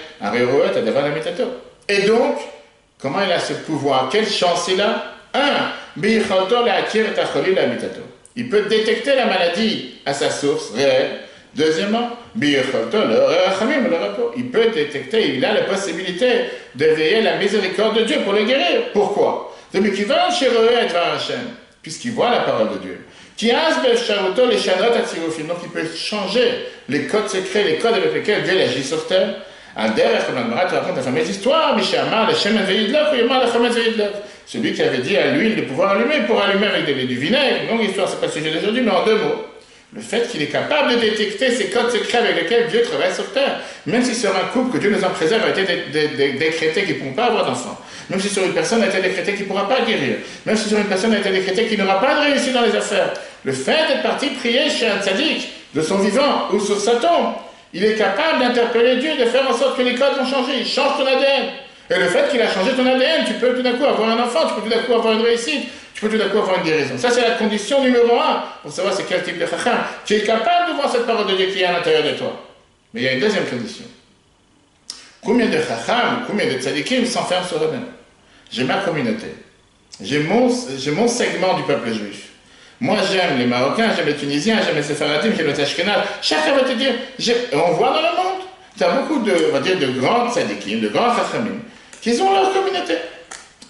et donc, comment il a ce pouvoir? Quelle chance il a? Il peut détecter la maladie à sa source réelle. Deuxièmement, il peut détecter, il a la possibilité d'éveiller la miséricorde de Dieu pour le guérir. Pourquoi? Puisqu'il voit la parole de Dieu. Donc il peut changer les codes secrets, les codes avec lesquels Dieu agit sur terre. Tu racontes la fameuse histoire, celui qui avait dit à l'huile de pouvoir allumer pour allumer avec du vinaigre. Longue histoire, c'est pas le sujet d'aujourd'hui, mais en 2 mots. Le fait qu'il est capable de détecter ces codes secrets avec lesquels Dieu travaille sur terre, même si sur un couple que Dieu nous en préserve a été décrété qu'ils ne pourront pas avoir d'enfants, même si sur une personne a été décrété qu'il ne pourra pas guérir, même si sur une personne a été décrété qu'il n'aura pas de réussite dans les affaires, le fait d'être parti prier chez un tzaddik de son vivant ou sur sa tombe, il est capable d'interpeller Dieu, de faire en sorte que les codes vont changer, il change ton ADN. Et le fait qu'il a changé ton ADN, tu peux tout d'un coup avoir un enfant, tu peux tout d'un coup avoir une réussite, tu peux tout d'un coup avoir une guérison. Ça, c'est la condition numéro 1 pour savoir c'est quel type de chacham. Tu es capable de voir cette parole de Dieu qui est à l'intérieur de toi. Mais il y a une deuxième condition. Combien de chacham, combien de tzadikim s'enferment sur eux-mêmes? J'ai ma communauté. J'ai mon segment du peuple juif. Moi, j'aime les Marocains, j'aime les Tunisiens, j'aime les Séfaradim, j'aime les Ashkenaz. Chacun va te dire, on voit dans le monde, tu as beaucoup de, on va dire, de grands tzadikim, de grands chachamim, qui ont leur communauté.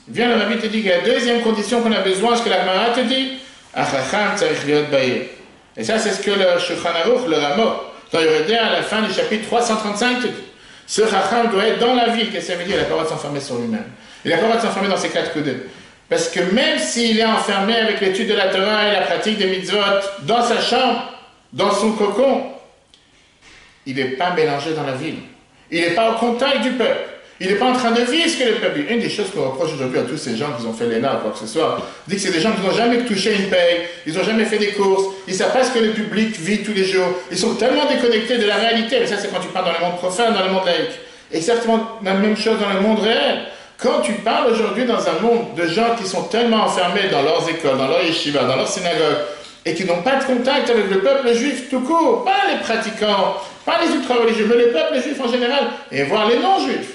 Viens, le Rabbi te dit qu'il y a la deuxième condition qu'on a besoin, ce que la Gemara te dit, Achacham tzarich liot bayir. Et ça, c'est ce que le Shulchan Aruch, le Ramo, dans Yoredea, à la fin du chapitre 335, te dit. Ce chacham doit être dans la ville, qu'est-ce que ça veut dire? Il n'a pas le droit de s'enfermer sur lui-même. Il n'a pas le droit de s'enfermer dans ses 4 coudées. Parce que même s'il est enfermé avec l'étude de la Torah et la pratique des mitzvot, dans sa chambre, dans son cocon, il n'est pas mélangé dans la ville. Il n'est pas au contact du peuple. Il n'est pas en train de vivre ce que le peuple vit. Une des choses qu'on reproche aujourd'hui à tous ces gens qui ont fait l'ENA ou quoi que ce soit, dit que c'est des gens qui n'ont jamais touché une paye, ils n'ont jamais fait des courses, ils ne savent pas ce que le public vit tous les jours. Ils sont tellement déconnectés de la réalité. Mais ça, c'est quand tu parles dans le monde profane, dans le monde laïque. Exactement la même chose dans le monde réel. Quand tu parles aujourd'hui dans un monde de gens qui sont tellement enfermés dans leurs écoles, dans leurs yeshivas, dans leurs synagogues, et qui n'ont pas de contact avec le peuple juif tout court, pas les pratiquants, pas les ultra-religieux, mais le peuple juif en général, et voir les non-juifs,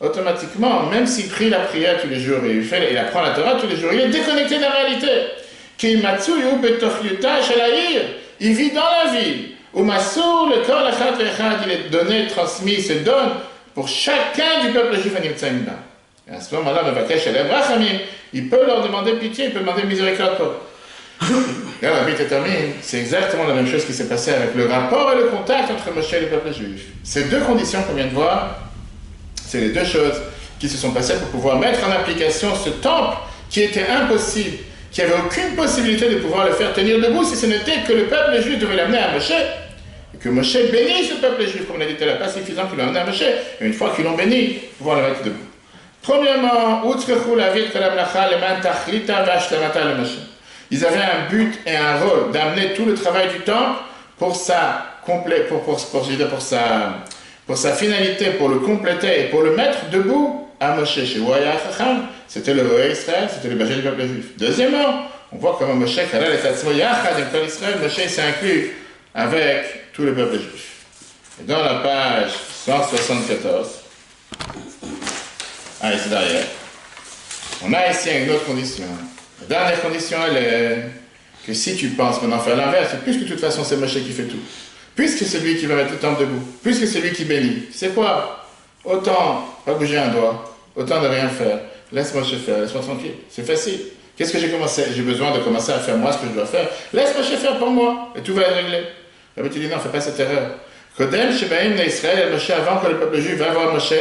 automatiquement, même s'il prie la prière tous les jours et il apprend la Torah tous les jours, il est déconnecté de la réalité. Il vit dans la ville. Il est donné, transmis, se donne pour chacun du peuple juif. Et à ce moment-là, il peut leur demander pitié, il peut demander miséricorde pour eux. Là, la vie termine, c'est exactement la même chose qui s'est passé avec le rapport et le contact entre Moshe et le peuple juif. Ces 2 conditions qu'on vient de voir, c'est les 2 choses qui se sont passées pour pouvoir mettre en application ce temple qui était impossible, qui n'avait aucune possibilité de pouvoir le faire tenir debout si ce n'était que le peuple juif devait l'amener à Moshe. Et que Moshe bénisse le peuple juif, comme on a dit tout à l'heure, pas suffisant qu'il l'amène à Moshe. Et une fois qu'ils l'ont béni, pouvoir le mettre debout. Premièrement, ils avaient un but et un rôle d'amener tout le travail du temple pour sa finalité, pour le compléter et pour le mettre debout à Moshe. Chez Waya Chacham, c'était le roi Israël, c'était le berger du peuple juif. Deuxièmement, on voit comment Moshe s'est inclus avec tout le peuple juif. Et dans la page 174, c'est derrière. On a ici une autre condition. La dernière condition, elle est que si tu penses maintenant faire l'inverse, puisque de toute façon c'est Moshe qui fait tout, puisque c'est lui qui va mettre le temple debout, puisque c'est lui qui bénit, c'est quoi? Autant pas bouger un doigt, autant ne rien faire. Laisse Moshe faire, laisse-moi tranquille. C'est facile. Qu'est-ce que j'ai besoin de commencer à faire moi ce que je dois faire? Laisse Moshe faire pour moi, et tout va être réglé. La tu dis non, fais pas cette erreur. Kodem Shebaim Israël, Moshe, avant que le peuple juif va voir Moshe,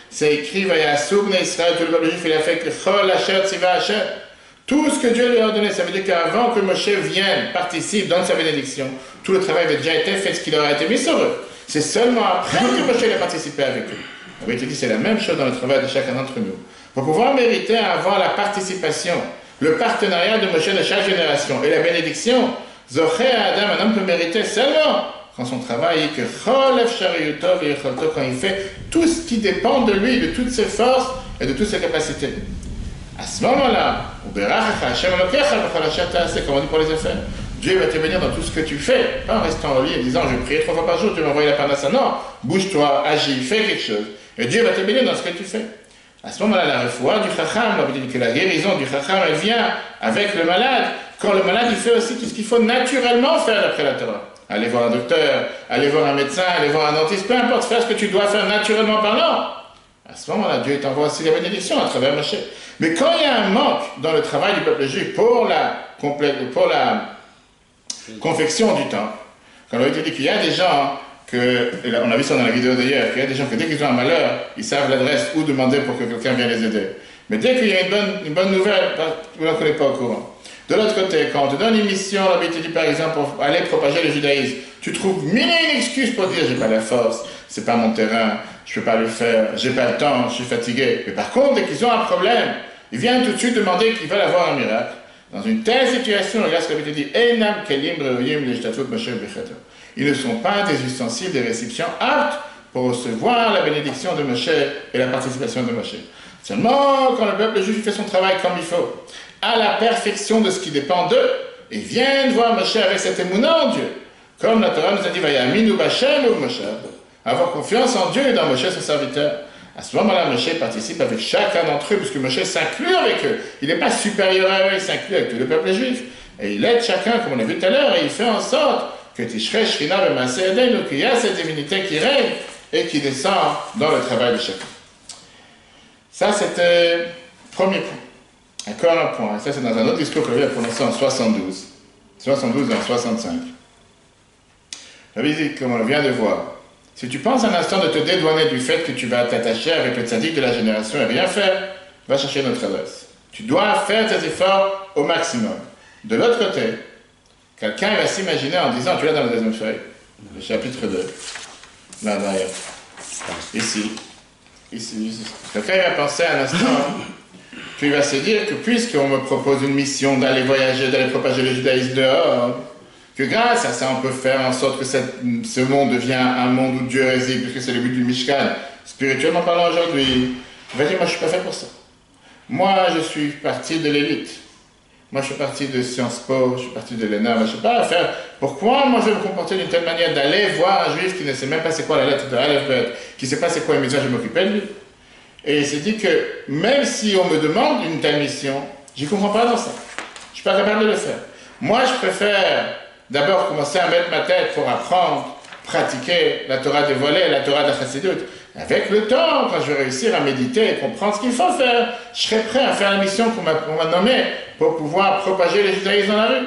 c'est écrit, Vayasoub Israël, tout le peuple juif, il a fait que Chol Asher Tziva Asher. Tout ce que Dieu lui a ordonné, ça veut dire qu'avant que Moshe vienne, participe, donne sa bénédiction, tout le travail avait déjà été fait, ce qui leur a été mis sur eux. C'est seulement après que Moshe a participé avec eux. On va te dire, c'est la même chose dans le travail de chacun d'entre nous. Pour pouvoir mériter à avoir la participation, le partenariat de Moshe de chaque génération et la bénédiction, Zoché à Adam, un homme peut mériter seulement quand son travail est que quand il fait tout ce qui dépend de lui, de toutes ses forces et de toutes ses capacités. À ce moment-là, comme on dit pour les affaires, Dieu va te bénir dans tout ce que tu fais, pas en restant au lit et disant je vais prier 3 fois par jour, tu vas envoyer la parnasse. Non, bouge-toi, agis, fais quelque chose. Et Dieu va te bénir dans ce que tu fais. À ce moment-là, la refoua du chacham, on dit que la guérison du chacham, elle vient avec le malade, quand le malade il fait aussi tout ce qu'il faut naturellement faire d'après la Torah. Aller voir un docteur, aller voir un médecin, aller voir un dentiste, peu importe, faire ce que tu dois faire naturellement parlant. À ce moment-là, Dieu t'envoie aussi la bénédiction à travers Moshe. Mais quand il y a un manque dans le travail du peuple juif pour la confection du temple, quand on a dit qu'il y a des gens on a vu ça dans la vidéo d'ailleurs, qu'il y a des gens que dès qu'ils ont un malheur, ils savent l'adresse où demander pour que quelqu'un vienne les aider. Mais dès qu'il y a une bonne nouvelle, vous n'en connaissez pas au courant. De l'autre côté, quand on te donne une mission, là, il te dit par exemple pour aller propager le judaïsme, tu trouves mille et une excuses pour dire j'ai pas la force, c'est pas mon terrain, je peux pas le faire, j'ai pas le temps, je suis fatigué. Mais par contre, dès qu'ils ont un problème, ils viennent tout de suite demander qu'ils veulent avoir un miracle. Dans une telle situation, regarde ce que te dit, Enam kelim reuyim l'eshtatut Moshe b'cheto. Ils ne sont pas des ustensiles de réception aptes pour recevoir la bénédiction de Moshe et la participation de Moshe. Seulement, quand le peuple juif fait son travail comme il faut, à la perfection de ce qui dépend d'eux, ils viennent voir Moshe avec cet émouna en Dieu. Comme la Torah nous a dit, Vayaminu b'Hashem ou Moshe. Avoir confiance en Dieu et dans Moshe, son serviteur. À ce moment-là, Moshe participe avec chacun d'entre eux, puisque Moshe s'inclut avec eux. Il n'est pas supérieur à eux, il s'inclut avec tout le peuple juif. Et il aide chacun, comme on l'a vu tout à l'heure, et il fait en sorte que Tishrei Shrina B'Maaseh Yadaynu, qu'il y a cette divinité qui règne et qui descend dans le travail de chacun. Ça, c'était le premier point. Encore un point. Ça, c'est dans un autre discours que j'avais prononcé en 72. 72 et en 65. J'avais dit, comme on vient de voir, si tu penses un instant de te dédouaner du fait que tu vas t'attacher avec le tzaddik de la génération et rien faire, va chercher notre adresse. Tu dois faire tes efforts au maximum. De l'autre côté, quelqu'un va s'imaginer en disant, tu l'as dans la deuxième feuille, le chapitre 2, là derrière, ici. Quelqu'un va penser un instant, puis il va se dire que puisqu'on me propose une mission d'aller voyager, d'aller propager le judaïsme dehors, que grâce à ça, on peut faire en sorte que ce monde devienne un monde où Dieu réside, puisque c'est le but du Mishkan. Spirituellement parlant aujourd'hui, il va dire, moi je ne suis pas fait pour ça. Moi, je suis parti de l'élite. Moi, je suis parti de Sciences Po, je suis parti de l'ENA, je ne sais pas faire. Pourquoi moi je vais me comporter d'une telle manière d'aller voir un juif qui ne sait même pas c'est quoi la lettre de Aleph Bet, qui ne sait pas c'est quoi une mission, je vais m'occuper de lui. Et il s'est dit que même si on me demande une telle mission, je n'y comprends pas dans ça. Je ne suis pas capable de le faire. Moi, je préfère d'abord commencer à mettre ma tête pour apprendre, pratiquer la Torah dévoilée, la Torah de la Chassidut. Avec le temps, quand je vais réussir à méditer et comprendre ce qu'il faut faire, je serai prêt à faire la mission qu'on m'a nommée pour pouvoir propager le judaïsme dans la rue.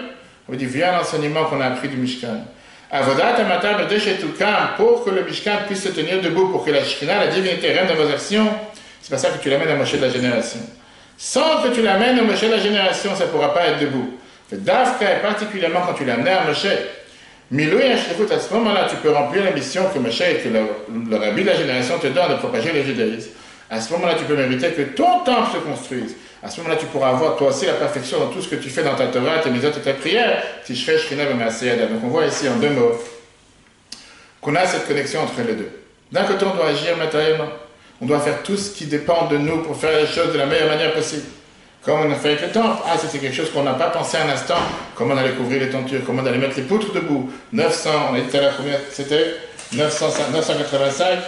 On dit, viens l'enseignement qu'on a appris du Mishkan. Avodat amatar bedeshetukam, pour que le Mishkan puisse se tenir debout, pour que la Shekhinah, la divinité, règne dans vos actions, c'est pas ça que tu l'amènes à Moshe de la génération. Sans que tu l'amènes au Moshe de la génération, ça ne pourra pas être debout. Dafka, et particulièrement quand tu l'as amené à Moshe, Milou et Hashlichut, à ce moment-là, tu peux remplir la mission que Moshe et que le rabbi de la génération te donne de propager le judaïsme. À ce moment-là, tu peux mériter que ton temple se construise. À ce moment-là, tu pourras avoir toi aussi la perfection dans tout ce que tu fais dans ta Torah, tes mitzvot et ta prière. Tishrei Shrina B'Maaseh Yadaynu. Donc on voit ici en 2 mots qu'on a cette connexion entre les deux. D'un côté, on doit agir matériellement. On doit faire tout ce qui dépend de nous pour faire les choses de la meilleure manière possible. Comme on a fait avec le temple. Ah, c'était quelque chose qu'on n'a pas pensé un instant. Comment on allait couvrir les tentures, comment on allait mettre les poutres debout. 900, on a dit tout à l'heure combien c'était 985,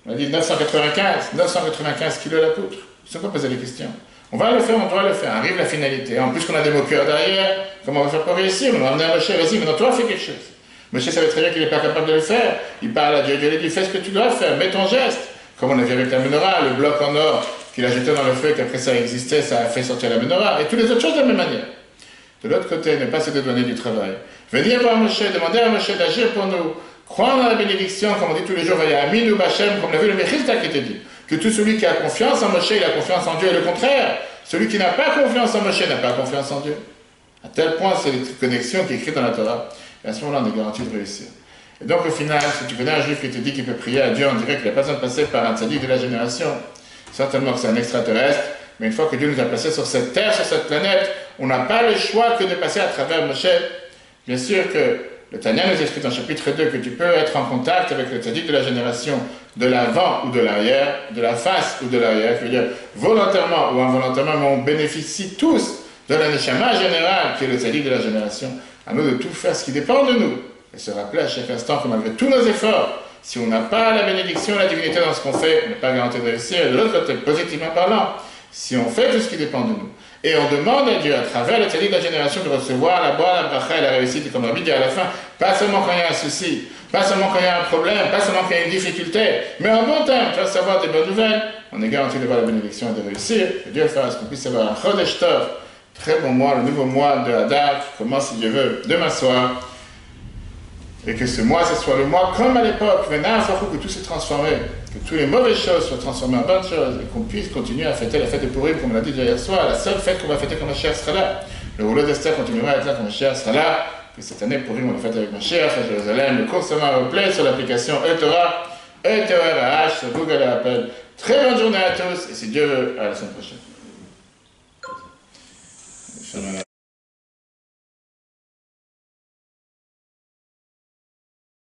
on a dit 995 kilos la poutre. Il ne faut pas poser les questions. On va le faire, on doit le faire. Arrive la finalité. En plus qu'on a des moqueurs derrière, comment on va faire pour réussir? On va emmener un Moshe, vas-y, maintenant toi fais quelque chose. Moshe savait très bien qu'il n'est pas capable de le faire. Il parle à Dieu, Dieu lui dit, fais ce que tu dois faire, mets ton geste. Comme on a vu avec la menorah, le bloc en or qu'il a jeté dans le feu et qu'après ça existait, ça a fait sortir la menorah. Et toutes les autres choses de la même manière. De l'autre côté, ne pas se dédouaner du travail. Venir voir Moshe, demander à Moshe d'agir pour nous. Croire dans la bénédiction, comme on dit tous les jours, Vayaminu b'Hashem, comme l'a vu le Mechilta qui était dit. Que tout celui qui a confiance en Moshe, il a confiance en Dieu, et le contraire. Celui qui n'a pas confiance en Moshe n'a pas confiance en Dieu. À tel point, c'est une connexion qui est écrite dans la Torah. Et à ce moment-là, on est garanti de réussir. Et donc, au final, si tu connais un juif qui te dit qu'il peut prier à Dieu, on dirait qu'il n'a pas besoin de passer par un tzaddik de la génération. Certainement que c'est un extraterrestre, mais une fois que Dieu nous a placés sur cette terre, sur cette planète, on n'a pas le choix que de passer à travers Moshe. Bien sûr que le Tanya nous explique dans le chapitre 2 que tu peux être en contact avec le tzaddik de la génération de l'avant ou de l'arrière, de la face ou de l'arrière, je veux dire volontairement ou involontairement, mais on bénéficie tous de la neshama générale qui est le tzaddik de la génération. À nous de tout faire ce qui dépend de nous et se rappeler à chaque instant que malgré tous nos efforts, si on n'a pas la bénédiction, la divinité dans ce qu'on fait, on n'est pas garanti de réussir. Et de l'autre côté, positivement parlant, si on fait tout ce qui dépend de nous, et on demande à Dieu, à travers le tzaddik de la génération, de recevoir la bonne, la bracha et la réussite, et comme Rabbi dit à la fin, pas seulement quand il y a un souci, pas seulement quand il y a un problème, pas seulement quand il y a une difficulté, mais en bon terme, tu vas savoir des bonnes nouvelles, on est garanti d'avoir la bénédiction et de réussir. Que Dieu fasse qu'on puisse avoir un Chodesh Tov, très bon mois, le nouveau mois de Hadar, qui commence, si Dieu veut, demain soir. Et que ce mois, ce soit le mois comme à l'époque, que tout s'est transformé, que toutes les mauvaises choses soient transformées en bonnes choses, et qu'on puisse continuer à fêter la fête de Purim, comme on l'a dit hier soir, la seule fête qu'on va fêter quand Mashiach sera là. Le rouleau d'Esther continuera à être là quand Mashiach sera là, que cette année Purim, on la fête avec Mashiach à Jérusalem, le cours sera replay sur l'application eTorah, eTorah sur Google et Apple. Très bonne journée à tous, et si Dieu veut, à la semaine prochaine.